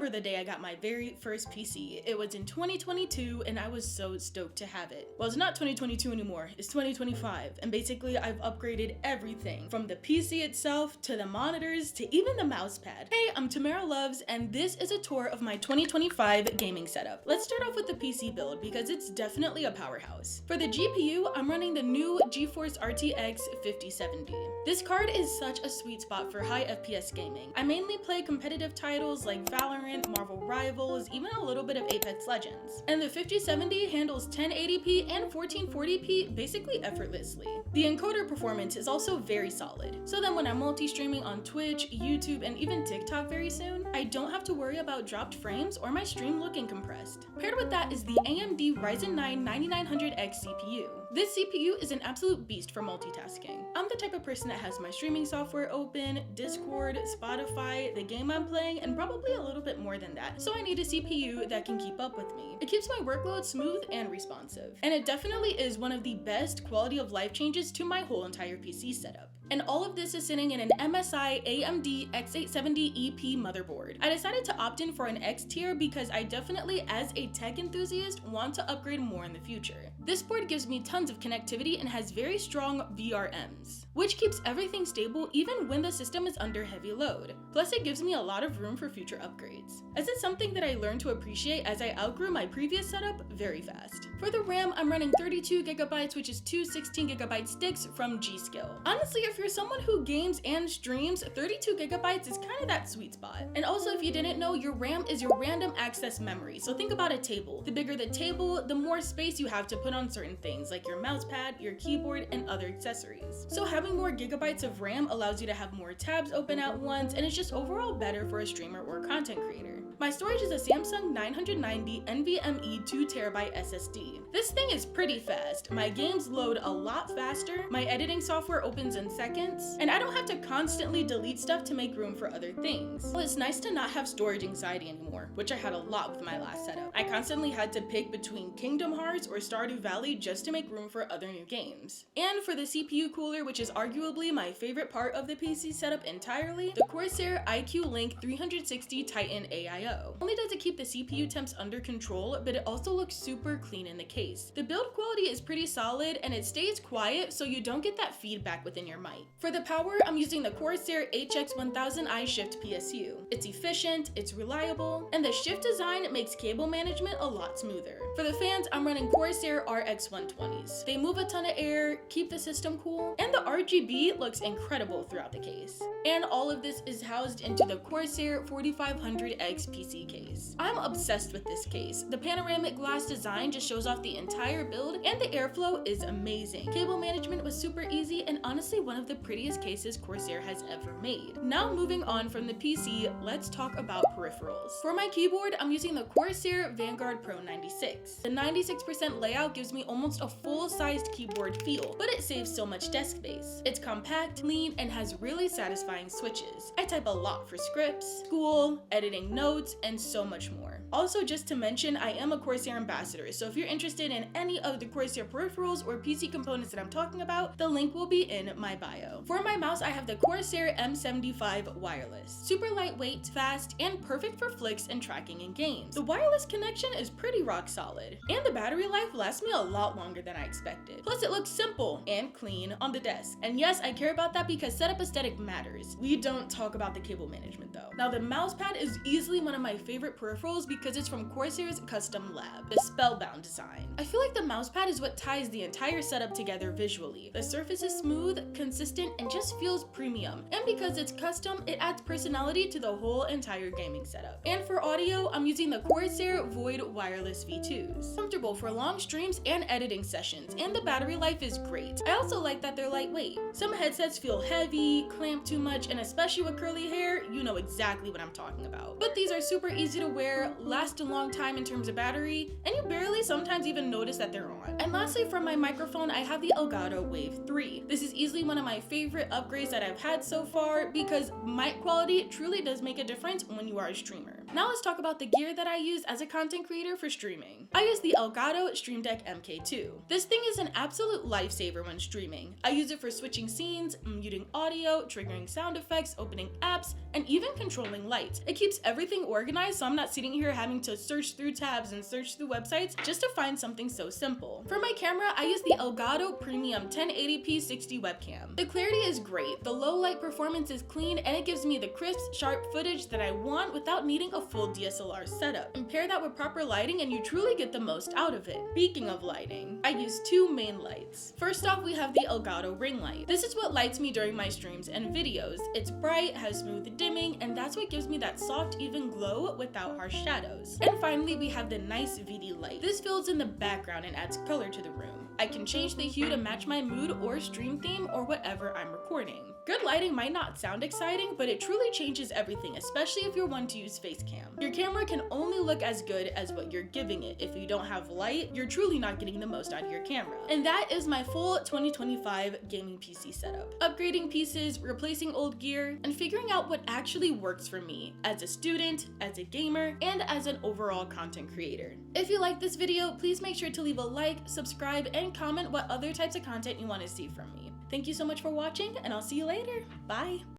remember the day I got my very first PC. It was in 2022 and I was so stoked to have it. Well, it's not 2022 anymore, it's 2025, and basically I've upgraded everything from the PC itself to the monitors to even the mouse pad. Hey, I'm Tamara Loves and this is a tour of my 2025 gaming setup. Let's start off with the PC build because it's definitely a powerhouse. For the GPU, I'm running the new GeForce RTX 5070. This card is such a sweet spot for high FPS gaming. I mainly play competitive titles like Valorant, Marvel Rivals, even a little bit of Apex Legends. And the 5070 handles 1080p and 1440p basically effortlessly. The encoder performance is also very solid. So then when I'm multi-streaming on Twitch, YouTube, and even TikTok very soon, I don't have to worry about dropped frames or my stream looking compressed. Paired with that is the AMD Ryzen 9 9900X CPU. This CPU is an absolute beast for multitasking. I'm the type of person that has my streaming software open, Discord, Spotify, the game I'm playing, and probably a little bit more than that, so I need a CPU that can keep up with me. It keeps my workload smooth and responsive, and it definitely is one of the best quality of life changes to my whole entire PC setup. And all of this is sitting in an MSI AMD X870 EP motherboard. I decided to opt in for an X tier because I definitely, as a tech enthusiast, want to upgrade more in the future. This board gives me tons of connectivity and has very strong VRMs, which keeps everything stable even when the system is under heavy load. Plus it gives me a lot of room for future upgrades, as it's something that I learned to appreciate as I outgrew my previous setup very fast. For the RAM, I'm running 32GB, which is two 16GB sticks from G-Skill. Honestly, if you're someone who games and streams, 32GB is kind of that sweet spot. And also, if you didn't know, your RAM is your random access memory. So think about a table. The bigger the table, the more space you have to put on certain things like your mouse pad, your keyboard, and other accessories. So having more gigabytes of RAM allows you to have more tabs open at once, and it's just overall better for a streamer or content creator. My storage is a Samsung 990 NVMe 2TB SSD. This thing is pretty fast. My games load a lot faster, my editing software opens in seconds, and I don't have to constantly delete stuff to make room for other things. Well, it's nice to not have storage anxiety anymore, which I had a lot with my last setup. I constantly had to pick between Kingdom Hearts or Stardew Valley just to make room for other new games. And for the CPU cooler, which is arguably my favorite part of the PC setup entirely, the Corsair iQOO Link 360 Titan AIO. Not only does it keep the CPU temps under control, but it also looks super clean in the case. The build quality is pretty solid and it stays quiet so you don't get that feedback within your mic. For the power, I'm using the Corsair HX1000i Shift PSU. It's efficient, it's reliable, and the shift design makes cable management a lot smoother. For the fans, I'm running Corsair RX120s. They move a ton of air, keep the system cool, and the RGB looks incredible throughout the case. And all of this is housed into the Corsair 4500X PC case. I'm obsessed with this case. The panoramic glass design just shows off the entire build, and the airflow is amazing. Cable management was super easy, and honestly one of the prettiest cases Corsair has ever made. Now moving on from the PC, let's talk about peripherals. For my keyboard, I'm using the Corsair Vanguard Pro 96. The 96% layout gives me almost a full-sized keyboard feel, but it saves so much desk space. It's compact, clean, and has really satisfying switches. I type a lot for scripts, school, editing notes, and so much more. Also, just to mention, I am a Corsair ambassador, so if you're interested in any of the Corsair peripherals or PC components that I'm talking about, the link will be in my bio. For my mouse, I have the Corsair M75 wireless. Super lightweight, fast, and perfect for flicks and tracking in games. The wireless connection is pretty rock solid, and the battery life lasts me a lot longer than I expected. Plus, it looks simple and clean on the desk. And yes, I care about that because setup aesthetic matters. We don't talk about the cable management though. Now, the mouse pad is easily one of my favorite peripherals because it's from Corsair's Custom Lab, the Spellbound design. I feel like the mouse pad is what ties the entire setup together visually. The surface is smooth, consistent, and just feels premium. And because it's custom, it adds personality to the whole entire gaming setup. And for audio, I'm using the Corsair Void Wireless V2s. Comfortable for long streams and editing sessions, and the battery life is great. I also like that they're lightweight. Some headsets feel heavy, clamp too much, and especially with curly hair, you know exactly what I'm talking about. But these are super easy to wear, last a long time in terms of battery, and you barely sometimes even notice that they're on. And lastly, for my microphone, I have the Elgato Wave 3. This is easily one of my favorite upgrades that I've had so far because mic quality truly does make a difference when you are a streamer. Now let's talk about the gear that I use as a content creator for streaming. I use the Elgato Stream Deck MK2. This thing is an absolute lifesaver when streaming. I use it for switching scenes, muting audio, triggering sound effects, opening apps, and even controlling light. It keeps everything organized so I'm not sitting here having to search through tabs and search through websites just to find something so simple. For my camera, I use the Elgato Premium 1080p 60 webcam. The clarity is great, the low light performance is clean, and it gives me the crisp, sharp footage that I want without needing a full DSLR setup. And pair that with proper lighting and you truly get the most out of it. Speaking of lighting, I use two main lights. First off, we have the Elgato ring light. This is what lights me during my streams and videos. It's bright, has smooth dimming, and that's what gives me that soft, even glow without harsh shadows. And finally, we have the nice VD light. This fills in the background and adds color to the room. I can change the hue to match my mood or stream theme or whatever I'm recording. Good lighting might not sound exciting, but it truly changes everything, especially if you're one to use face cam. Your camera can only look as good as what you're giving it. If you don't have light, you're truly not getting the most out of your camera. And that is my full 2025 gaming PC setup. Upgrading pieces, replacing old gear, and figuring out what actually works for me as a student, as a gamer, and as an overall content creator. If you like this video, please make sure to leave a like, subscribe, and comment what other types of content you want to see from me. Thank you so much for watching, and I'll see you later. Bye!